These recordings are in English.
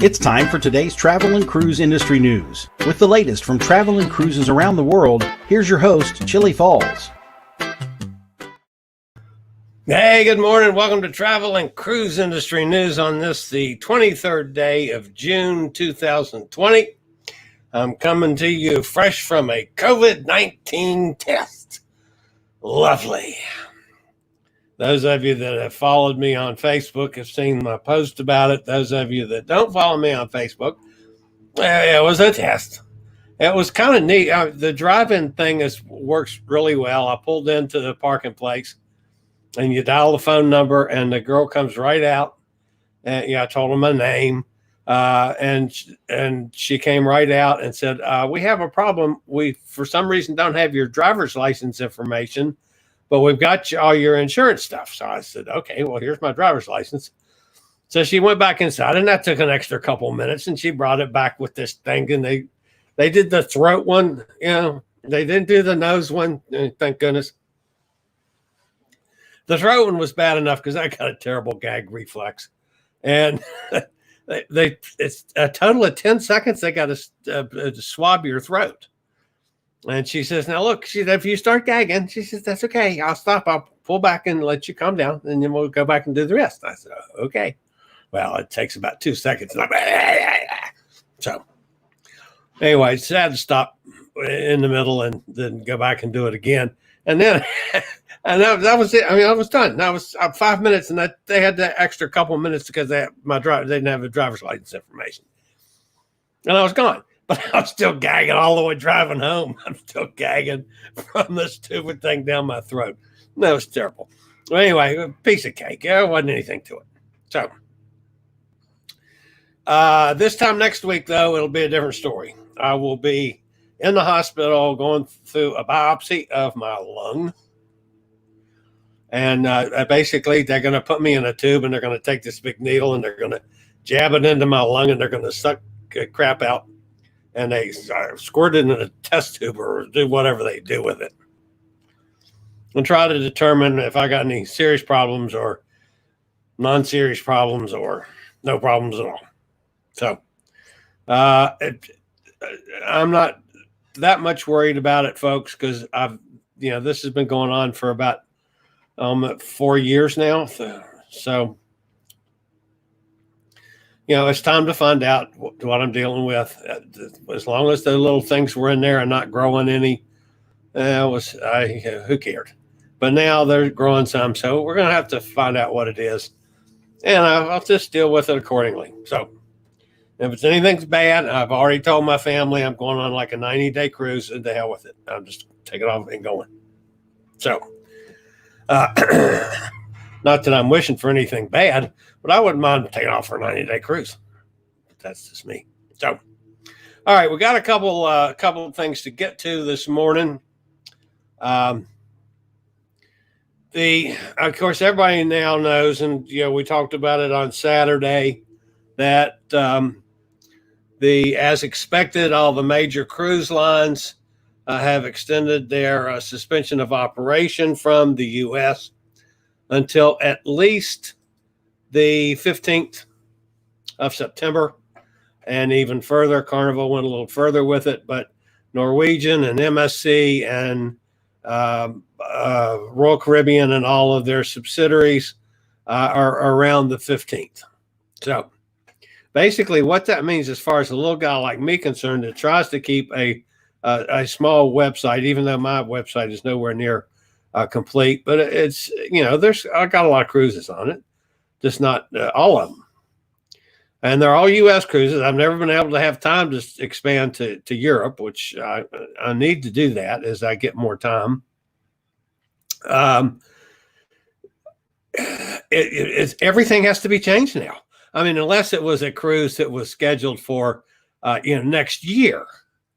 It's time for today's travel and cruise industry news. With the latest from travel and cruises around the world, here's your host, Chillie Falls. Hey, good morning. Welcome to Travel and Cruise Industry News on this, the 23rd day of June 2020. I'm coming to you fresh from a COVID-19 test. Lovely. Those of you that have followed me on Facebook have seen my post about it. Those of you that don't follow me on Facebook, it was a test. It was kind of neat. The drive-in thing works really well. I pulled into the parking place, and you dial the phone number, and the girl comes right out. And I told her my name, and she came right out and said, "We have a problem. We, for some reason, don't have your driver's license information, but we've got all your insurance stuff." So I said, "Okay, well, here's my driver's license." So she went back inside, and that took an extra couple of minutes, and she brought it back with this thing, and they did the throat one. They didn't do the nose one. Thank goodness. The throat one was bad enough because I got a terrible gag reflex, and it's a total of 10 seconds. They got to swab your throat. And she says, "Now look," she said, "if you start gagging," she says, "that's okay. I'll stop. I'll pull back and let you calm down, and then we'll go back and do the rest." I said, "Okay." Well, it takes about 2 seconds. So anyway, so I had to stop in the middle and then go back and do it again. And then and that was it. I mean, I was done. That was 5 minutes, and they had that extra couple of minutes because they didn't have the driver's license information. And I was gone. But I was still gagging all the way driving home. I'm still gagging from the stupid thing down my throat. That was terrible. Well, anyway, a piece of cake. There wasn't anything to it. So this time next week, though, it'll be a different story. I will be in the hospital going through a biopsy of my lung. And basically, they're going to put me in a tube, and they're going to take this big needle, and they're going to jab it into my lung, and they're going to suck crap out. And they squirt it in a test tube or do whatever they do with it. And try to determine if I got any serious problems or non-serious problems or no problems at all. So I'm not that much worried about it, folks, because this has been going on for about 4 years now. So it's time to find out what I'm dealing with. As long as the little things were in there and not growing any, who cared? But now they're growing some, so we're going to have to find out what it is, and I'll just deal with it accordingly. So if it's anything's bad, I've already told my family I'm going on like a 90-day cruise, and to hell with it. I'm just taking off and going. So, not that I'm wishing for anything bad, but I wouldn't mind taking off for a 90-day cruise. But that's just me. So, all right, we got a couple of things to get to this morning. Of course, everybody now knows, and we talked about it on Saturday, that as expected, all the major cruise lines have extended their suspension of operation from the U.S. until at least the 15th of September, and even further. Carnival went a little further with it, but Norwegian and MSC and Royal Caribbean and all of their subsidiaries are around the 15th. So basically what that means, as far as a little guy like me concerned, it tries to keep a small website, even though my website is nowhere near complete, but it's, I got a lot of cruises on it, just not all of them. And they're all U.S. cruises. I've never been able to have time to expand to Europe, which I need to do that as I get more time. Everything has to be changed now. I mean, unless it was a cruise that was scheduled for, next year.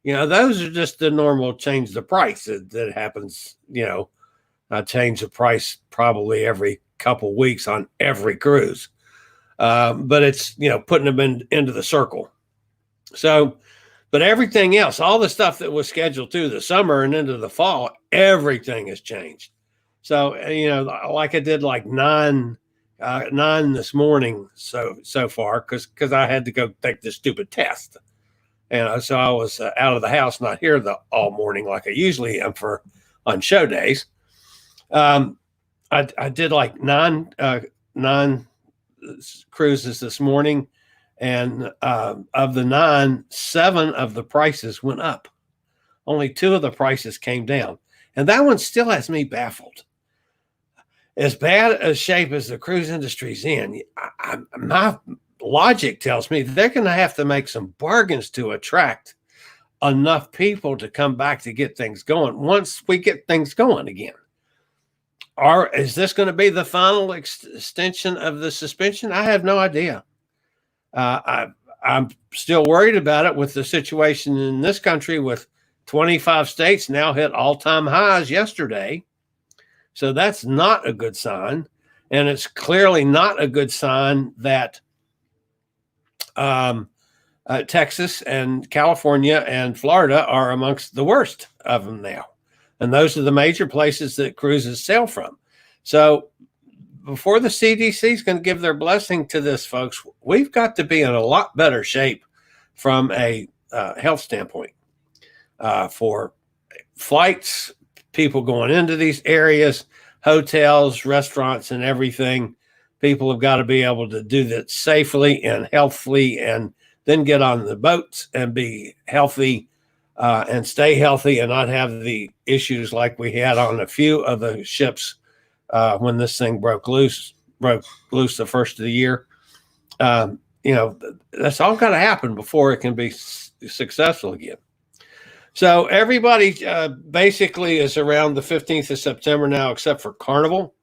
Those are just the normal change the price that happens. I change the price probably every couple weeks on every cruise. But it's, putting them into the circle. So, but everything else, all the stuff that was scheduled through the summer and into the fall, everything has changed. So, like I did like 9 9 this morning so far because I had to go take this stupid test. And so I was out of the house, not here all morning like I usually am on show days. I did like nine cruises this morning, and of the 9, 7 of the prices went up. Only 2 of the prices came down, and that one still has me baffled. As bad a shape as the cruise industry's in, my logic tells me they're going to have to make some bargains to attract enough people to come back to get things going once we get things going again. Is this going to be the final extension of the suspension? I have no idea. I'm still worried about it with the situation in this country with 25 states now hit all-time highs yesterday. So that's not a good sign. And it's clearly not a good sign that Texas and California and Florida are amongst the worst of them now. And those are the major places that cruises sail from. So before the CDC is going to give their blessing to this, folks, we've got to be in a lot better shape from a health standpoint for flights, people going into these areas, hotels, restaurants, and everything. People have got to be able to do that safely and healthily, and then get on the boats and be healthy and stay healthy and not have the issues like we had on a few of the ships when this thing broke loose the first of the year. That's all got to happen before it can be successful again. So everybody basically is around the 15th of September now, except for Carnival.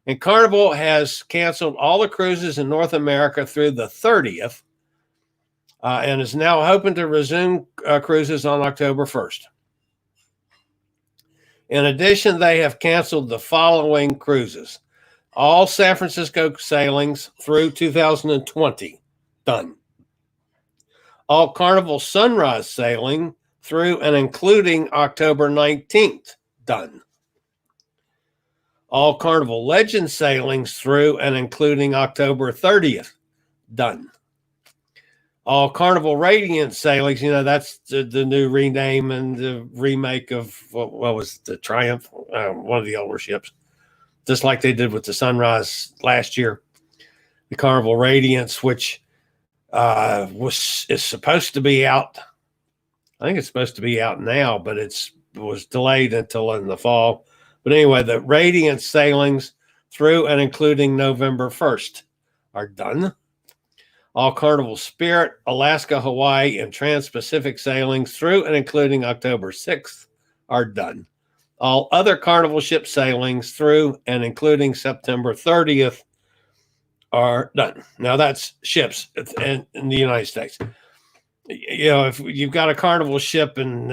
And Carnival has canceled all the cruises in North America through the 30th and is now hoping to resume cruises on October 1st. In addition, they have canceled the following cruises. All San Francisco sailings through 2020, done. All Carnival Sunrise sailing through and including October 19th, done. All Carnival Legend sailings through and including October 30th, done. All Carnival Radiant sailings, that's the new rename and the remake of what was the Triumph, one of the older ships, just like they did with the Sunrise last year. The Carnival Radiance, which is supposed to be out. I think it's supposed to be out now, but it was delayed until in the fall. But anyway, the Radiant sailings through and including November 1st are done. All Carnival Spirit, Alaska, Hawaii, and Trans-Pacific sailings through and including October 6th are done. All other Carnival ship sailings through and including September 30th are done. Now that's ships in the United States. If you've got a Carnival ship in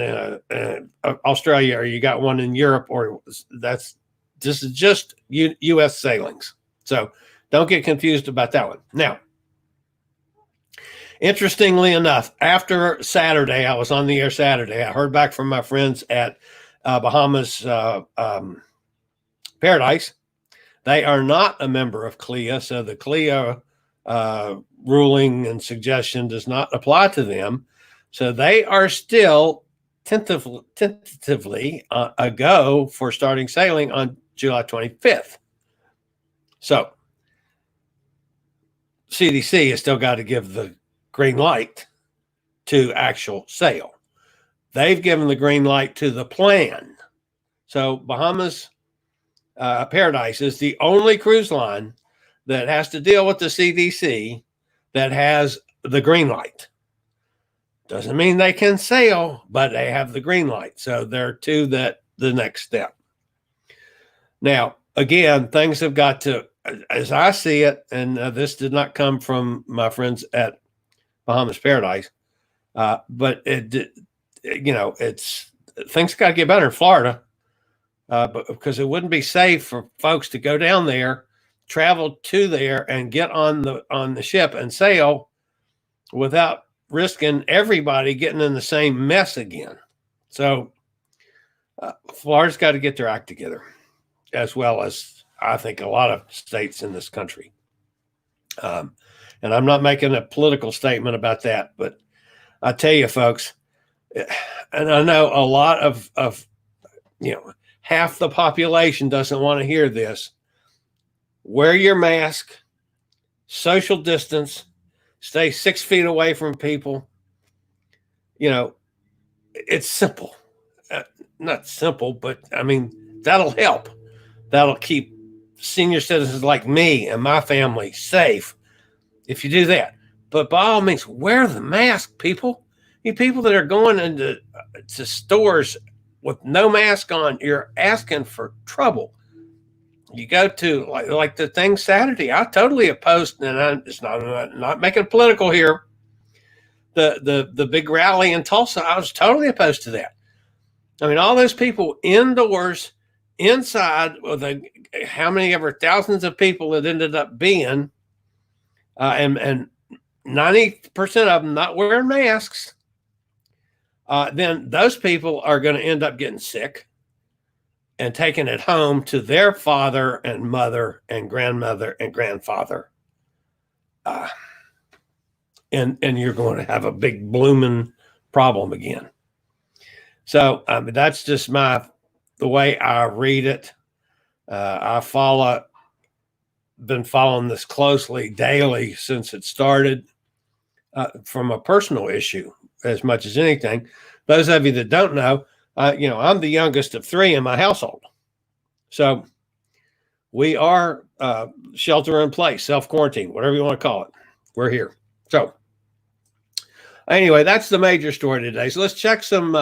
Australia, or you got one in Europe, or this is just U.S. sailings. So don't get confused about that one. Now, interestingly enough, after Saturday, I was on the air Saturday. I heard back from my friends at Bahamas Paradise. They are not a member of CLIA, so the CLIA ruling and suggestion does not apply to them. So they are still tentatively a go for starting sailing on July 25th. So CDC has still got to give the green light to actual sail. They've given the green light to the plan. So Bahamas Paradise is the only cruise line that has to deal with the CDC that has the green light. Doesn't mean they can sail, but they have the green light. So they're to the next step. Now, again, things have got to, as I see it, and this did not come from my friends at Bahamas Paradise, but it's things got to get better in Florida, but because it wouldn't be safe for folks to go down there, travel to there, and get on the ship and sail without risking everybody getting in the same mess again. So Florida's got to get their act together, as well as I think a lot of states in this country. And I'm not making a political statement about that, but I tell you, folks, and I know a lot of half the population doesn't want to hear this. Wear your mask, social distance, stay 6 feet away from people. It's simple. Not simple, but I mean, that'll help. That'll keep senior citizens like me and my family safe if you do that. But by all means, wear the mask, people. You people that are going into stores with no mask on, you're asking for trouble. You go to like the thing Saturday. I totally opposed, and it's not making it political here. The big rally in Tulsa, I was totally opposed to that. I mean, all those people indoors, inside, with how many ever thousands of people it ended up being, and 90% of them not wearing masks, then those people are going to end up getting sick and taking it home to their father and mother and grandmother and grandfather. And you're going to have a big blooming problem again. So that's just the way I read it. I've been following this closely daily since it started, from a personal issue as much as anything. Those of you that don't know, I'm the youngest of 3 in my household. So we are shelter in place, self-quarantine, whatever you want to call it. We're here. So anyway, that's the major story today. So let's check some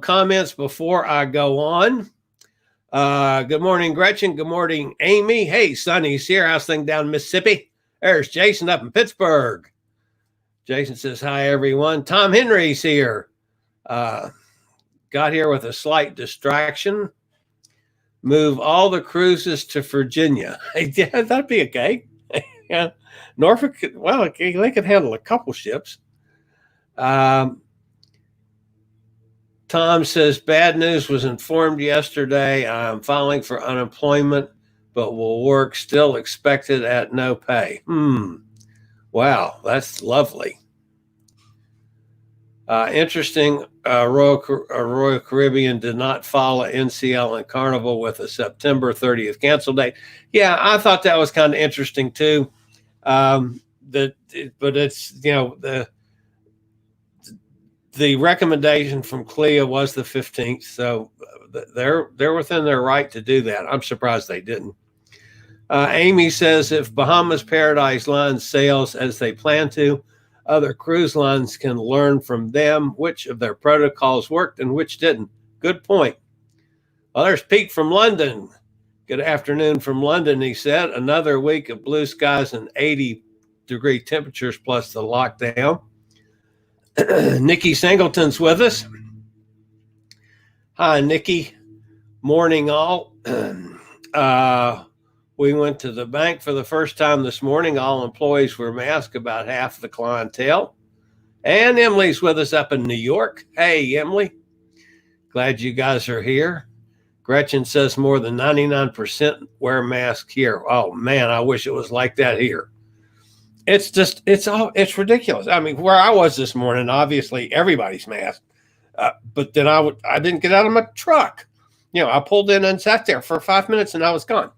comments before I go on. Good morning, Gretchen. Good morning, Amy. Hey, Sonny's here. How's things down in Mississippi? There's Jason up in Pittsburgh. Jason says, hi, everyone. Tom Henry's here. Got here with a slight distraction. Move all the cruises to Virginia. Yeah, that'd be okay. Yeah. Norfolk, well, they could handle a couple ships. Tom says, bad news, was informed yesterday. I'm filing for unemployment, but will work, still expected at no pay. Wow, that's lovely. Interesting. Royal Caribbean did not follow NCL and Carnival with a September 30th cancel date. Yeah, I thought that was kind of interesting too. But it's, the recommendation from CLIA was the 15th, so they're within their right to do that. I'm surprised they didn't. Amy says, if Bahamas Paradise Line sails as they plan to, other cruise lines can learn from them which of their protocols worked and which didn't. Good point. Well, there's Pete from London. Good afternoon from London, he said. Another week of blue skies and 80-degree temperatures plus the lockdown. Nikki Singleton's with us. Hi, Nikki. Morning, all. We went to the bank for the first time this morning. All employees were masked, about half the clientele. And Emily's with us up in New York. Hey, Emily. Glad you guys are here. Gretchen says more than 99% wear masks here. Oh, man, I wish it was like that here. It's ridiculous. I mean, where I was this morning, obviously everybody's masked. But then I didn't get out of my truck. I pulled in and sat there for 5 minutes and I was gone.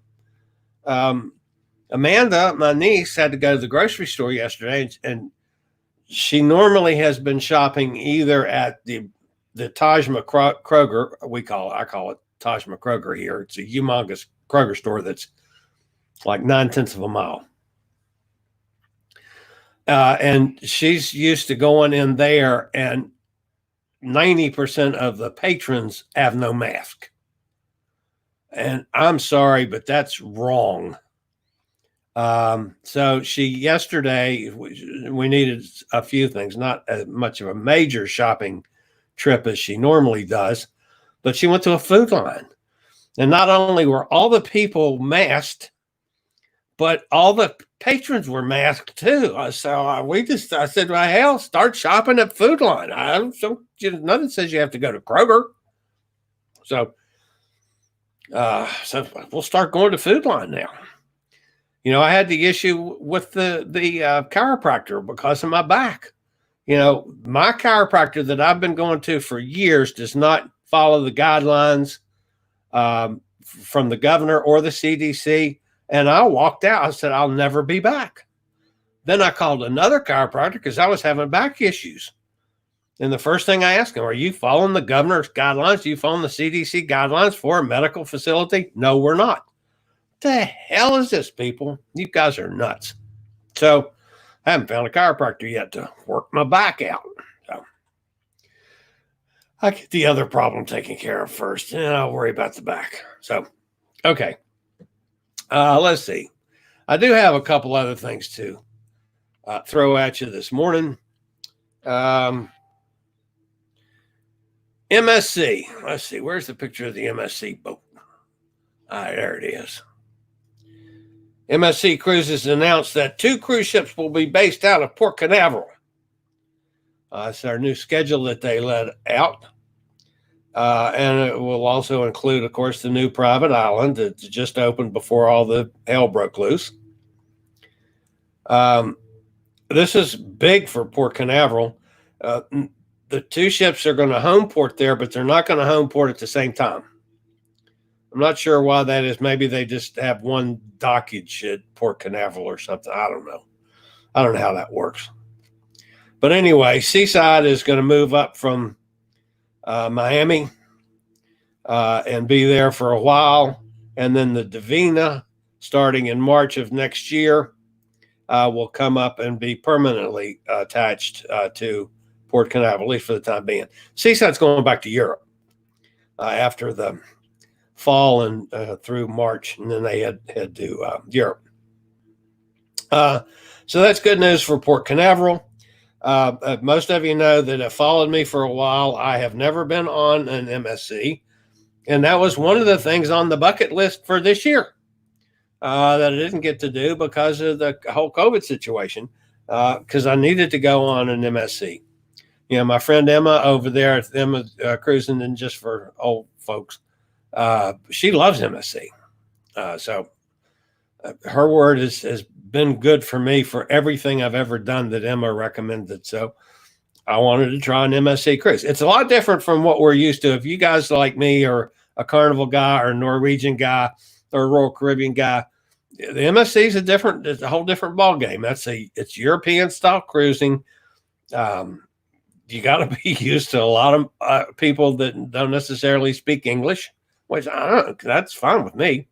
Amanda, my niece, had to go to the grocery store yesterday, and she normally has been shopping either at the Taj Kroger, I call it Taj Kroger here. It's a humongous Kroger store that's like 9/10 of a mile. And she's used to going in there, and 90% of the patrons have no mask. And I'm sorry, but that's wrong. So yesterday, we needed a few things, not as much of a major shopping trip as she normally does, but she went to a Food Line. And not only were all the people masked, but all the patrons were masked too. So I said, well, hell, start shopping at Food Line. Nothing says you have to go to Kroger. So we'll start going to Food Line now. I had the issue with the chiropractor because of my back. My chiropractor that I've been going to for years does not follow the guidelines from the governor or the CDC. And I walked out. I said, I'll never be back. Then I called another chiropractor because I was having back issues. And the first thing I asked him, are you following the governor's guidelines? Are you following the CDC guidelines for a medical facility? No, we're not. What the hell is this, people? You guys are nuts. So I haven't found a chiropractor yet to work my back out. So I get the other problem taken care of first, and I'll worry about the back. So, okay. Let's see. I do have a couple other things to throw at you this morning. MSC. Let's see. Where's the picture of the MSC boat? There it is. MSC Cruises announced that 2 cruise ships will be based out of Port Canaveral. It's our new schedule that they let out. And it will also include, of course, the new private island that just opened before all the hell broke loose. This is big for Port Canaveral. The 2 ships are going to home port there, but they're not going to home port at the same time. I'm not sure why that is. Maybe they just have one dockage at Port Canaveral or something. I don't know. I don't know how that works. But anyway, Seaside is going to move up from Miami and be there for a while. And then the Divina, starting in March of next year, will come up and be permanently attached to Port Canaveral, at least for the time being. Seaside's going back to Europe after the fall and through March, and then they head to Europe. So that's good news for Port Canaveral. Most of you know that have followed me for a while. I have never been on an MSC, and that was one of the things on the bucket list for this year that I didn't get to do because of the whole COVID situation, because I needed to go on an MSC. My friend Emma over there at Emma Cruising, and just for old folks, she loves MSC. So her word has been good for me for everything I've ever done that Emma recommended. So I wanted to try an MSC cruise. It's a lot different from what we're used to. If you guys like me or a Carnival guy or a Norwegian guy or a Royal Caribbean guy, the MSC is it's a whole different ball game. It's European style cruising. You got to be used to a lot of people that don't necessarily speak English, which I don't know, that's fine with me.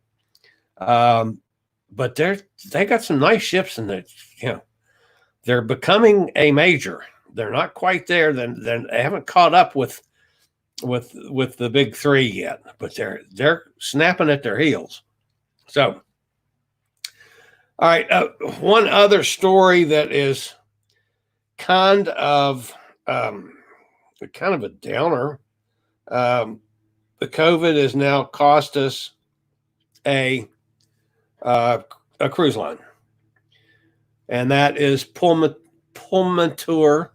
But they got some nice ships, and they're becoming a major. They're not quite there. Then they haven't caught up with the big 3 yet, but they're snapping at their heels. So, all right, one other story that is kind of a downer. The COVID has now cost us a cruise line, and that is Pullmantur,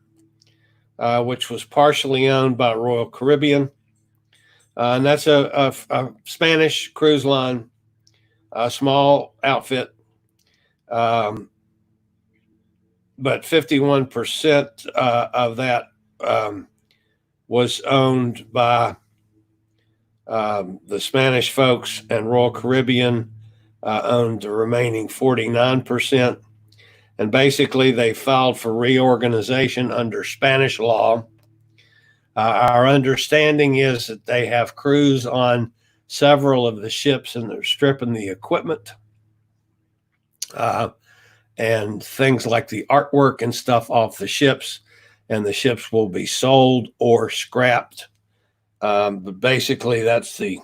which was partially owned by Royal Caribbean, and that's a Spanish cruise line, a small outfit, but 51% of that was owned by the Spanish folks, and Royal Caribbean owned the remaining 49%. And basically, they filed for reorganization under Spanish law. Our understanding is that they have crews on several of the ships, and they're stripping the equipment and things like the artwork and stuff off the ships, and the ships will be sold or scrapped. But basically, that's the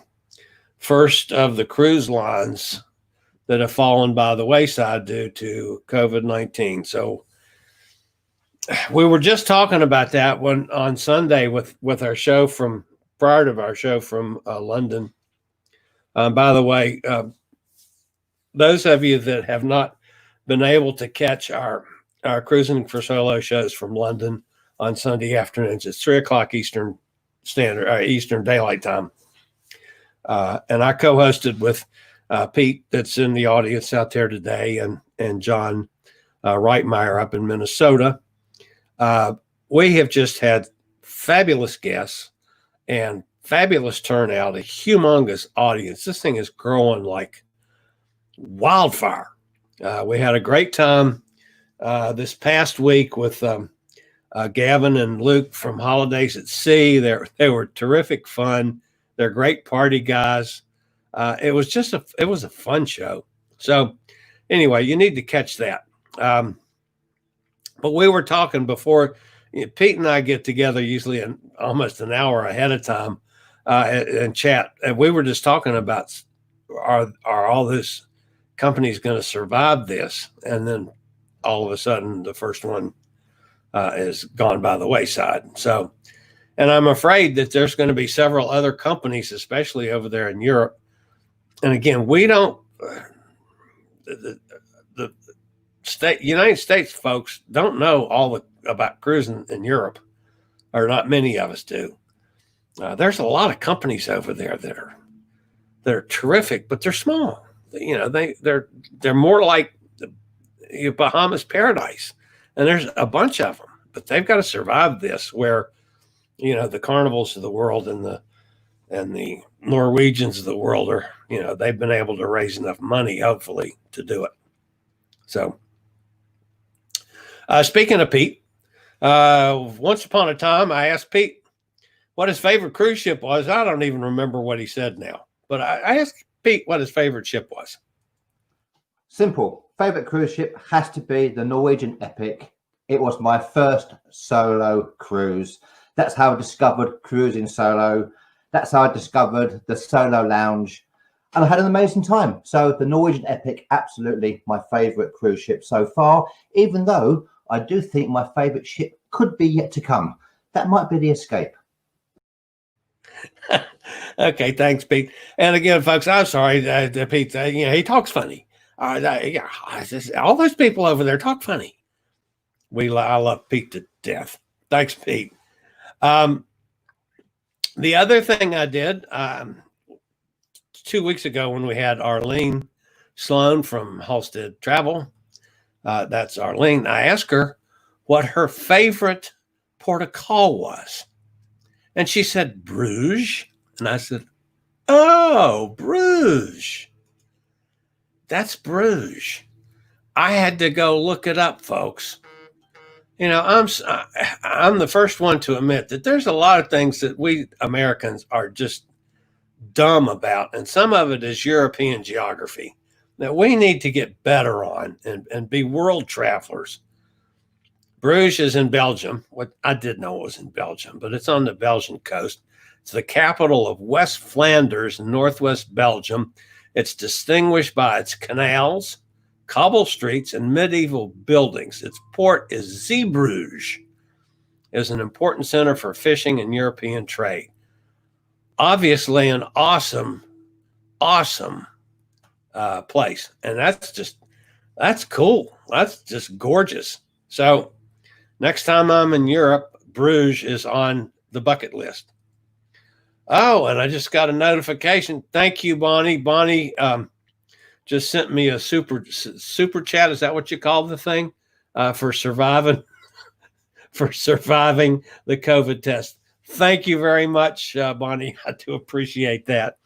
first of the cruise lines that have fallen by the wayside due to COVID-19. So we were just talking about that on Sunday with our show prior to our show from London. By the way, those of you that have not been able to catch our Cruising for Solo shows from London on Sunday afternoons, it's 3:00 Eastern Standard Eastern Daylight Time, and I co-hosted with Pete, that's in the audience out there today, and John Reitmeyer up in Minnesota. We have just had fabulous guests and fabulous turnout, a humongous audience. This thing is growing like wildfire. We had a great time this past week with Gavin and Luke from Holidays at Sea. They were terrific fun. They're great party guys. It was a fun show. So anyway, you need to catch that. But we were talking before. Pete and I get together usually almost an hour ahead of time and chat. And we were just talking about are all these companies going to survive this? And then all of a sudden, the first one is gone by the wayside. So, and I'm afraid that there's going to be several other companies, especially over there in Europe. And again, we don't. The United States folks don't know all about cruising in Europe, or not many of us do. There's a lot of companies over there that are terrific, but they're small. They're more like the Bahamas Paradise, and there's a bunch of them, but they've got to survive this. Where the Carnivals of the world and the Norwegians of the world are, they've been able to raise enough money, hopefully, to do it. So. Speaking of Pete, once upon a time, I asked Pete what his favorite cruise ship was. I don't even remember what he said now, but I asked Pete what his favorite ship was. Simple. Favorite cruise ship has to be the Norwegian Epic. It was my first solo cruise. That's how I discovered cruising solo. That's how I discovered the solo lounge. And I had an amazing time. So the Norwegian Epic, absolutely my favorite cruise ship so far, even though I do think my favorite ship could be yet to come. That might be the Escape. Okay, thanks, Pete. And again, folks, I'm sorry, Pete. He talks funny. All those people over there talk funny. I love Pete to death. Thanks, Pete. The other thing I did 2 weeks ago when we had Arlene Sloan from Halstead Travel. That's Arlene. I asked her what her favorite port of call was. And she said, Bruges. And I said, oh, Bruges. That's Bruges. I had to go look it up, folks. I'm the first one to admit that there's a lot of things that we Americans are just dumb about. And some of it is European geography that we need to get better on and be world travelers. Bruges is in Belgium. What I did know it was in Belgium, but it's on the Belgian coast. It's the capital of West Flanders, northwest Belgium. It's distinguished by its canals, cobble streets, and medieval buildings. Its port is Zeebrugge. It is an important center for fishing and European trade. Obviously an awesome place. And that's cool. That's just gorgeous. So next time I'm in Europe, Bruges is on the bucket list. Oh, and I just got a notification. Thank you, Bonnie. Bonnie just sent me a super chat. Is that what you call the thing? For surviving the COVID test. Thank you very much, Bonnie. I do appreciate that.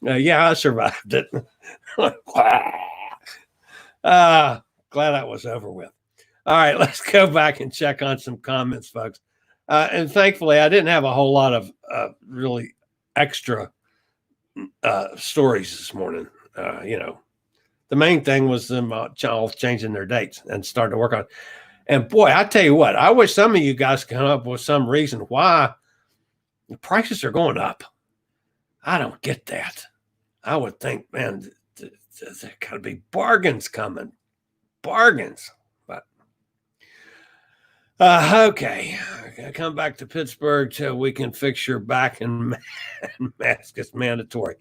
Yeah, I survived it. Glad that was over with. All right, let's go back and check on some comments, folks. And thankfully, I didn't have a whole lot of really extra stories this morning. The main thing was them all changing their dates and starting to work on it. And boy, I tell you what, I wish some of you guys could come up with some reason why the prices are going up. I don't get that. I would think, man, there got to be bargains coming. Bargains. But okay. I come back to Pittsburgh till we can fix your back and mask is mandatory.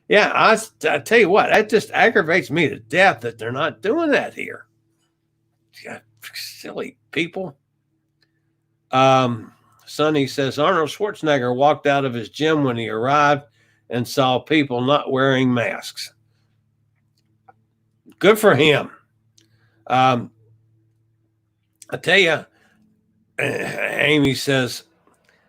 Yeah, I tell you what, that just aggravates me to death that they're not doing that here. God, silly people. Sonny says Arnold Schwarzenegger walked out of his gym when he arrived and saw people not wearing masks. good for him. I tell you, Amy says,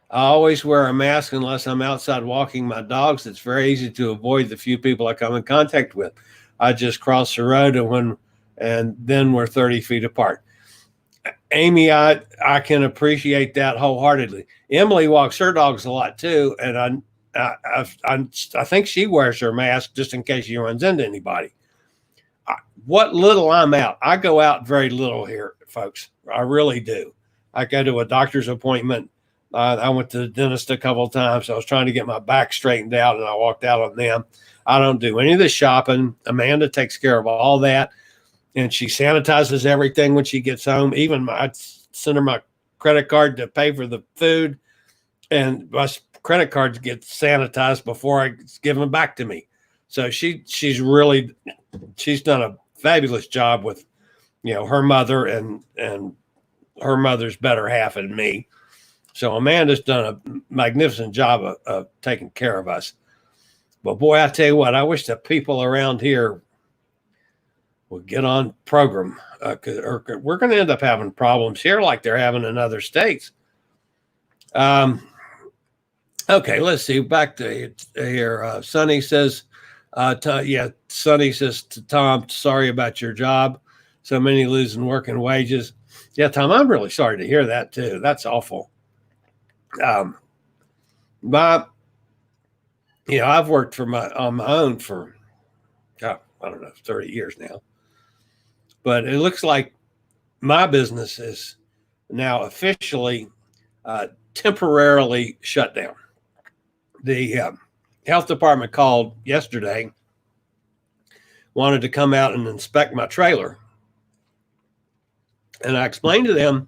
I always wear a mask unless I'm outside walking my dogs. It's very easy to avoid the few people I come in contact with. I just cross the road and then we're 30 feet apart. Amy, I can appreciate that wholeheartedly. Emily walks her dogs a lot too, and I think she wears her mask just in case she runs into anybody. What little I'm out, I go out very little here, folks. I really do. I go to a doctor's appointment. I went to the dentist a couple of times. I was trying to get my back straightened out, and I walked out on them. I don't do any of the shopping. Amanda takes care of all that, and she sanitizes everything when she gets home. Even I send her my credit card to pay for the food, and my credit cards get sanitized before I give them back to me. So she's done a fabulous job with, her mother and her mother's better half and me. So Amanda's done a magnificent job of taking care of us. But boy, I tell you what, I wish the people around here would get on program. Or we're going to end up having problems here like they're having in other states. Okay, let's see. Back to here. Sonny says, Sonny says to Tom, sorry about your job. So many losing work and wages. Yeah, Tom, I'm really sorry to hear that too. That's awful. I've worked on my own for, I don't know, 30 years now. But it looks like my business is now officially temporarily shut down. The health department called yesterday, wanted to come out and inspect my trailer. And I explained to them,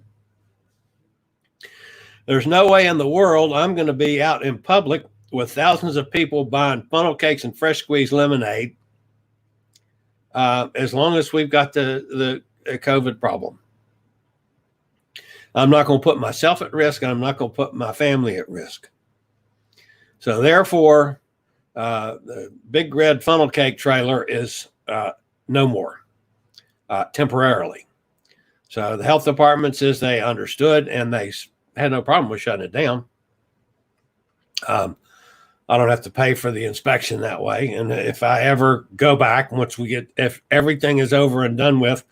there's no way in the world I'm going to be out in public with thousands of people buying funnel cakes and fresh squeezed lemonade as long as we've got the COVID problem. I'm not going to put myself at risk, and I'm not going to put my family at risk. So therefore, the big red funnel cake trailer is no more temporarily. So the health department says they understood and they had no problem with shutting it down. I don't have to pay for the inspection that way. And if I ever go back, if everything is over and done with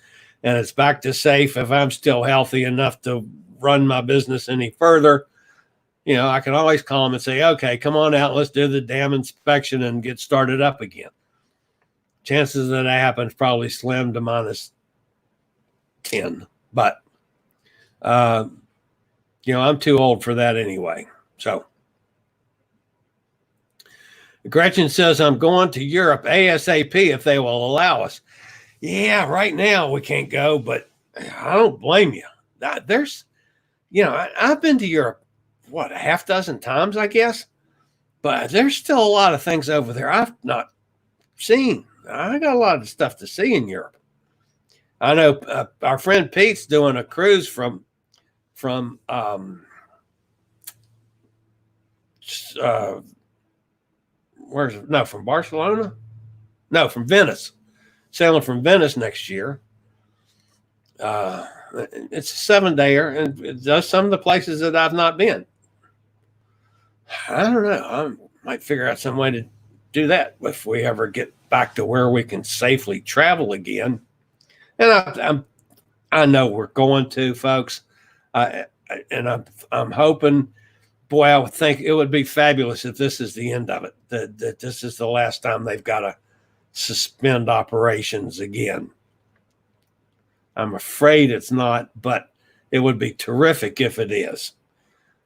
and it's back to safe, if I'm still healthy enough to run my business any further, I can always call them and say, okay, come on out. Let's do the damn inspection and get started up again. Chances that happens probably slim to minus 10, but, I'm too old for that anyway. So Gretchen says, I'm going to Europe ASAP if they will allow us. Yeah, right now we can't go, but I don't blame you. I've been to Europe, a half dozen times, I guess, but there's still a lot of things over there I've not seen. I got a lot of stuff to see in Europe. I know our friend Pete's doing a cruise from Barcelona? No, from Venice. Sailing from Venice next year. It's a 7-dayer, and it does some of the places that I've not been. I don't know. I might figure out some way to do that if we ever get back to where we can safely travel again. And I know we're going to, folks. And I'm hoping, boy, I would think it would be fabulous if this is the end of it, that this is the last time they've got to suspend operations again. I'm afraid it's not, but it would be terrific if it is.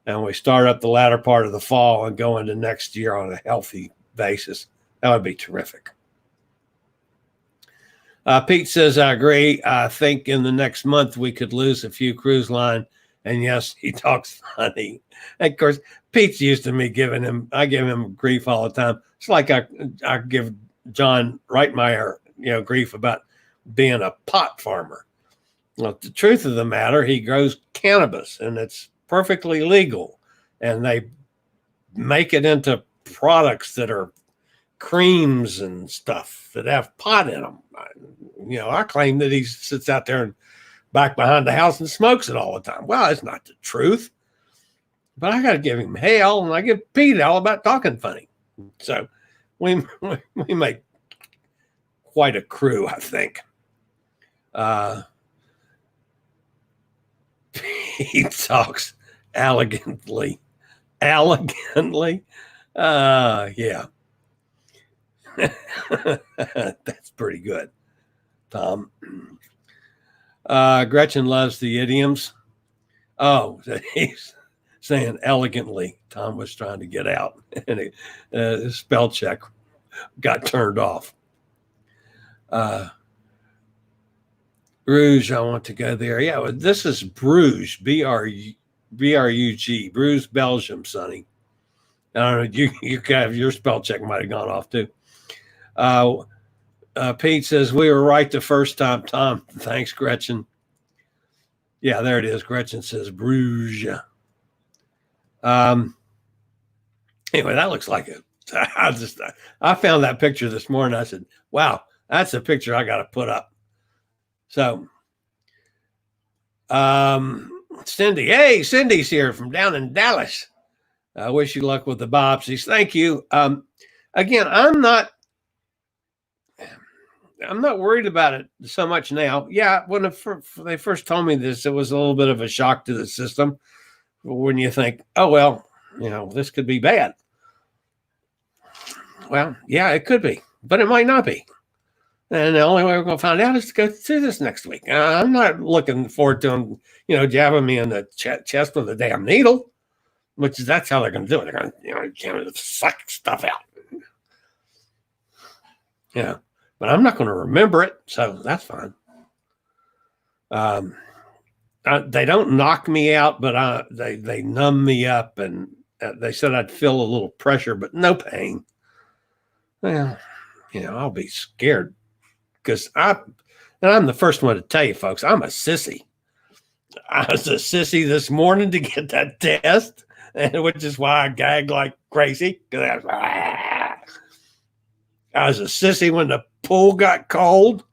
And we start up the latter part of the fall and go into next year on a healthy basis. That would be terrific. Pete says, I agree. I think in the next month we could lose a few cruise line. And yes, he talks funny. And of course, Pete's used to me I give him grief all the time. It's like I give John Reitmeyer, grief about being a pot farmer. Well, the truth of the matter, he grows cannabis and it's perfectly legal. And they make it into products that are creams and stuff that have pot in them. I claim that he sits out there and back behind the house and smokes it all the time. Well, it's not the truth, but I got to give him hell, and I give Pete hell about talking funny. So we make quite a crew, I think. He talks elegantly. Yeah. That's pretty good, Tom. Gretchen loves the idioms. Oh, he's saying elegantly. Tom was trying to get out, and his spell check got turned off. Bruges, I want to go there. Yeah, this is Bruges, B-R-U-G, Bruges, Belgium, Sonny. I don't know, your spell check might have gone off too. Pete says, we were right the first time, Tom. Thanks, Gretchen. Yeah, there it is. Gretchen says Bruges. Anyway, that looks like it. I found that picture this morning. I said, wow, that's a picture I got to put up. So, Cindy. Hey, Cindy's here from down in Dallas. I wish you luck with the Bobsies. Thank you. Again, I'm not worried about it so much now. Yeah, when they first told me this, it was a little bit of a shock to the system when you think, oh, well, this could be bad. Well, yeah, it could be, but it might not be. And the only way we're going to find out is to go through this next week. I'm not looking forward to them, jabbing me in the chest with a damn needle, that's how they're going to do it. They're going to, suck stuff out. Yeah. But I'm not going to remember it, so that's fine. They don't knock me out, but they numb me up, and they said I'd feel a little pressure, but no pain. Well, I'll be scared because I'm the first one to tell you, folks, I'm a sissy. I was a sissy this morning to get that test, which is why I gagged like crazy. Because I was a sissy when the pool got cold.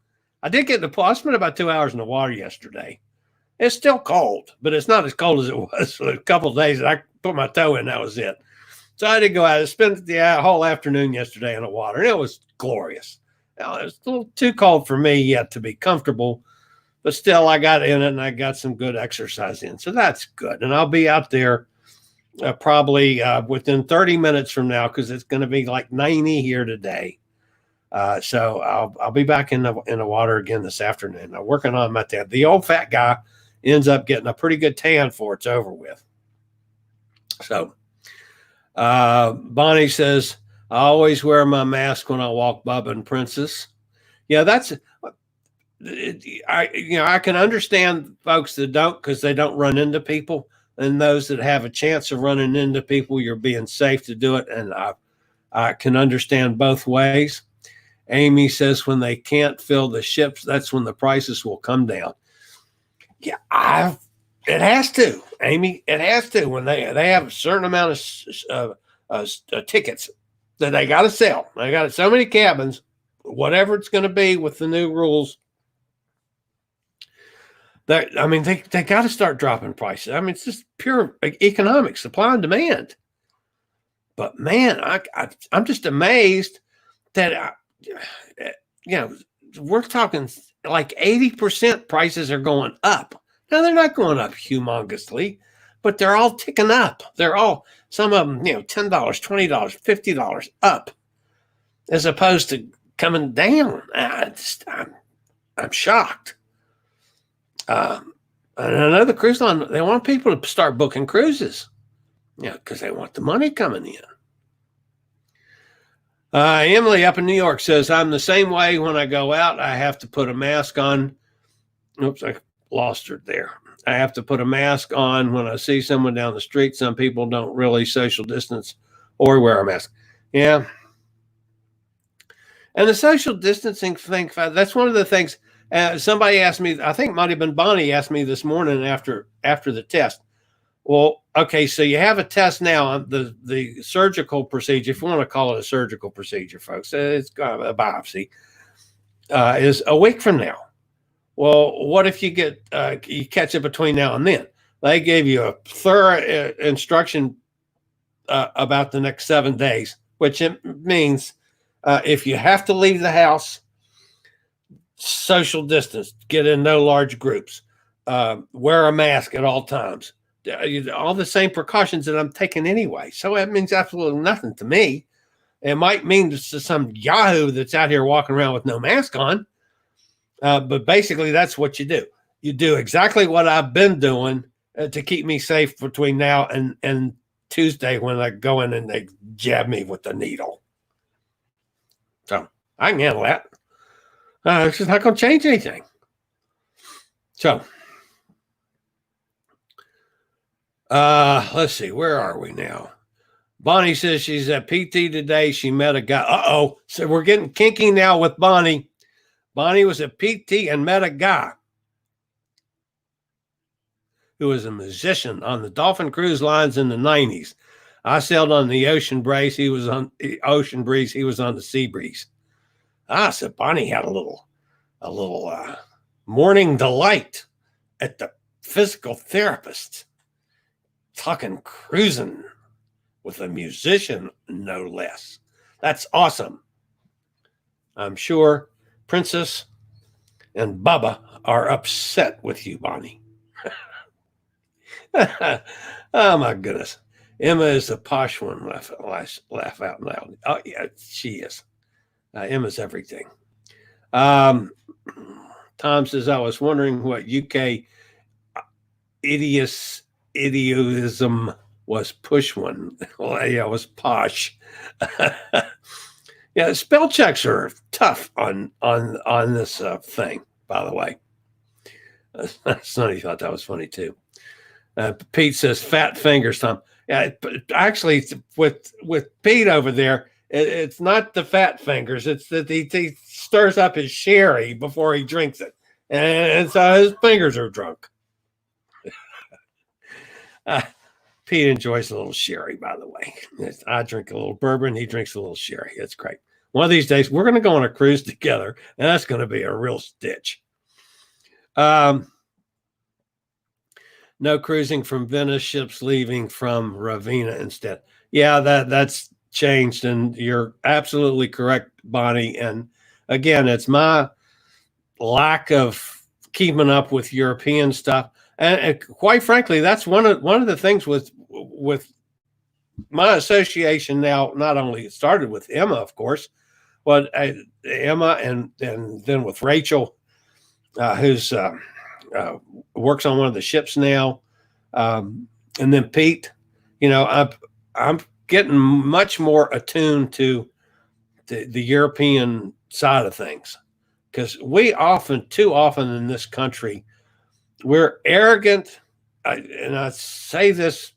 I did get in the pool. I spent about 2 hours in the water yesterday. It's still cold, but it's not as cold as it was for a couple of days. I put my toe in, that was it. So I did go out. I spent the whole afternoon yesterday in the water, and it was glorious. It was a little too cold for me yet to be comfortable, but still I got in it, and I got some good exercise in. So that's good. And I'll be out there probably within 30 minutes from now because it's going to be like 90 here today. So I'll be back in the water again this afternoon. I'm working on my tan. The old fat guy ends up getting a pretty good tan before it's over with. So Bonnie says, I always wear my mask when I walk Bubba and Princess. Yeah, I can understand folks that don't because they don't run into people, and those that have a chance of running into people, you're being safe to do it. And I can understand both ways. Amy says when they can't fill the ships, that's when the prices will come down. Yeah, it has to, Amy. It has to when they have a certain amount of tickets that they got to sell. They got so many cabins, whatever it's going to be with the new rules. They got to start dropping prices. It's just pure economics, supply and demand. But man, I'm just amazed that we're talking like 80% prices are going up. Now they're not going up humongously, but they're all ticking up. They're all, some of them, $10, $20, $50 up, as opposed to coming down. I'm shocked. And another cruise line, they want people to start booking cruises, because they want the money coming in. Emily up in New York says, I'm the same way when I go out. I have to put a mask on. Oops, I lost her there. I have to put a mask on when I see someone down the street. Some people don't really social distance or wear a mask. Yeah. And the social distancing thing, that's one of the things. Somebody asked me, I think it might have been Bonnie asked me this morning after the test. Well, okay, so you have a test now. The surgical procedure, if you want to call it a surgical procedure, folks, it's a biopsy, is a week from now. Well, what if you you catch it between now and then? They gave you a thorough instruction about the next 7 days, which it means if you have to leave the house, social distance, get in no large groups, wear a mask at all times, all the same precautions that I'm taking anyway. So it means absolutely nothing to me. It might mean to some yahoo that's out here walking around with no mask on. But basically, that's what you do. You do exactly what I've been doing to keep me safe between now and Tuesday when I go in and they jab me with the needle. So I can handle that. It's just not going to change anything. So let's see. Where are we now? Bonnie says she's at PT today. She met a guy. So we're getting kinky now with Bonnie. Bonnie was at PT and met a guy who was a musician on the Dolphin Cruise Lines in the 90s. I sailed on the Ocean Breeze. He was on the Ocean Breeze. He was on the Sea Breeze. So Bonnie had a little morning delight at the physical therapist, talking cruising with a musician, no less. That's awesome. I'm sure Princess and Bubba are upset with you, Bonnie. Oh, my goodness. Emma is the posh one. Laugh out loud. Oh, yeah, she is. Emma's everything. Tom says, I was wondering what UK idiotism was. Push one. Well, yeah, it was posh. Yeah, spell checks are tough on this thing, by the way. Sonny thought that was funny, too. Pete says, fat fingers, Tom. Yeah, actually, with Pete over there, it's not the fat fingers. It's that he stirs up his sherry before he drinks it. And so his fingers are drunk. Pete enjoys a little sherry, by the way. I drink a little bourbon. He drinks a little sherry. It's great. One of these days, we're going to go on a cruise together, and that's going to be a real stitch. No cruising from Venice, ships leaving from Ravenna instead. Yeah, that's changed, and you're absolutely correct, Bonnie. And again, it's my lack of keeping up with European stuff. And quite frankly, that's one of the things with my association now. Not only it started with Emma, of course, but Emma and then with Rachel, who's works on one of the ships now, and then Pete. You know, I'm getting much more attuned to the European side of things, because too often in this country, we're arrogant, and I say this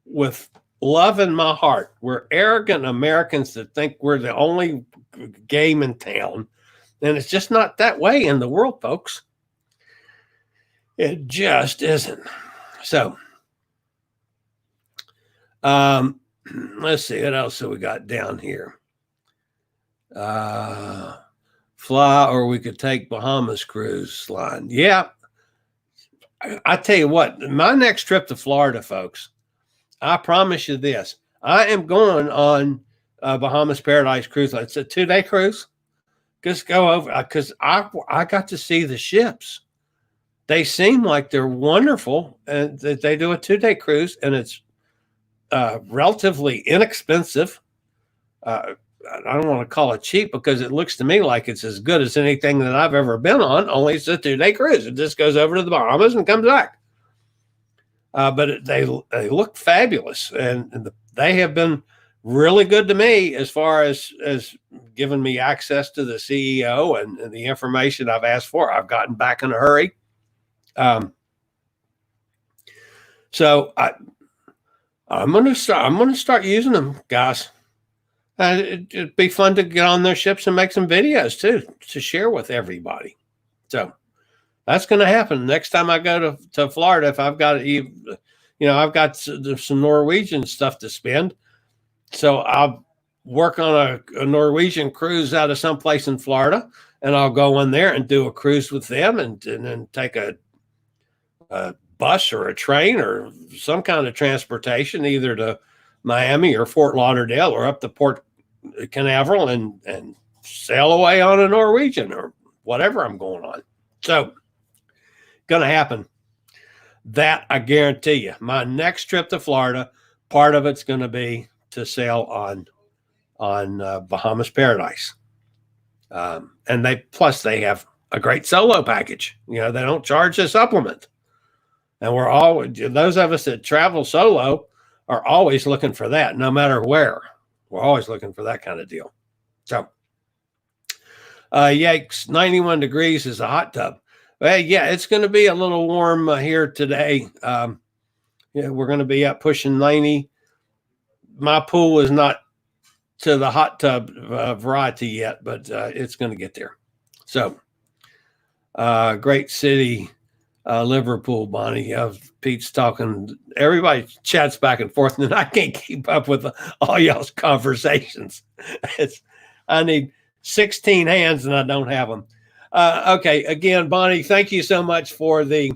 with love in my heart. We're arrogant Americans that think we're the only game in town, and it's just not that way in the world, folks. It just isn't. So, let's see, what else have we got down here? Fly, or we could take Bahamas Cruise Line. Yeah. I tell you what, my next trip to Florida, folks, I promise you this. I am going on Bahamas Paradise Cruise Line. It's a 2-day cruise. Just go over, because I got to see the ships. They seem like they're wonderful, and they do a 2-day cruise, and it's relatively inexpensive. I don't want to call it cheap, because it looks to me like it's as good as anything that I've ever been on, only it's a 2-day cruise. It just goes over to the Bahamas and comes back. But they look fabulous, and they have been really good to me as far as giving me access to the CEO and the information I've asked for. I've gotten back in a hurry. So I'm going to start using them, guys. It'd be fun to get on their ships and make some videos too, to share with everybody. So that's going to happen next time I go to Florida. If I've got I've got some Norwegian stuff to spend. So I'll work on a Norwegian cruise out of someplace in Florida, and I'll go in there and do a cruise with them, and then take a bus or a train or some kind of transportation, either to Miami or Fort Lauderdale or up to Port Canaveral, and sail away on a Norwegian or whatever I'm going on. So, going to happen. That I guarantee you. My next trip to Florida, part of it's going to be to sail on Bahamas Paradise, and they have a great solo package. They don't charge a supplement, and those of us that travel solo are always looking for that, no matter where. We're always looking for that kind of deal. So, yikes! 91 degrees is a hot tub. Well, yeah, it's going to be a little warm here today. We're going to be up pushing 90. My pool is not to the hot tub variety yet, but it's going to get there. So, great city, Liverpool, Bonnie. Pete's talking. Everybody chats back and forth, and I can't keep up with all y'all's conversations. I need 16 hands, and I don't have them. Okay, again, Bonnie, thank you so much for the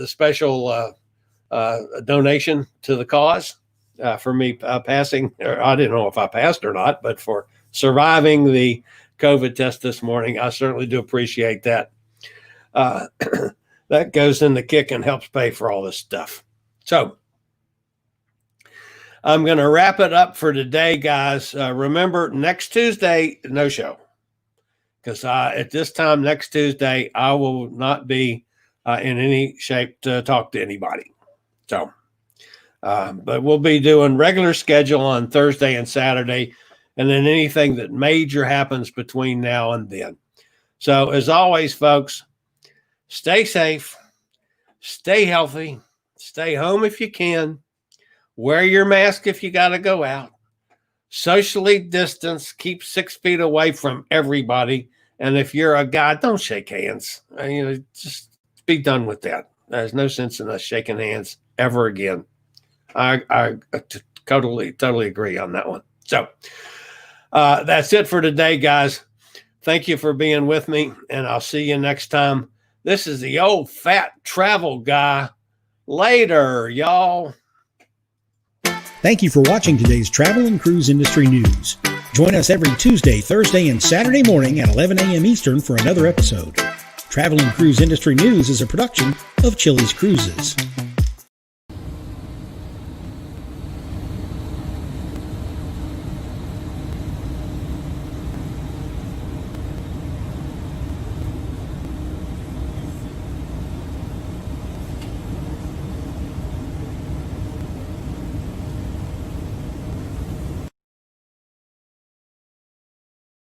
special donation to the cause for me passing. I didn't know if I passed or not, but for surviving the COVID test this morning, I certainly do appreciate that. That goes in the kick and helps pay for all this stuff. So I'm going to wrap it up for today, guys. Remember, next Tuesday, no show. Because at this time next Tuesday, I will not be in any shape to talk to anybody. So, but we'll be doing regular schedule on Thursday and Saturday, and then anything that major happens between now and then. So, as always, folks, stay safe, stay healthy, stay home if you can, wear your mask if you got to go out, socially distance, keep 6 feet away from everybody. And if you're a guy, don't shake hands. Just be done with that. There's no sense in us shaking hands ever again. I totally agree on that one. So that's it for today, guys. Thank you for being with me, and I'll see you next time. This is the old fat travel guy. Later, y'all. Thank you for watching today's travel and cruise industry news. Join us every Tuesday, Thursday, and Saturday morning at 11 a.m. Eastern for another episode. Travel and Cruise Industry News is a production of Chillie's Cruises.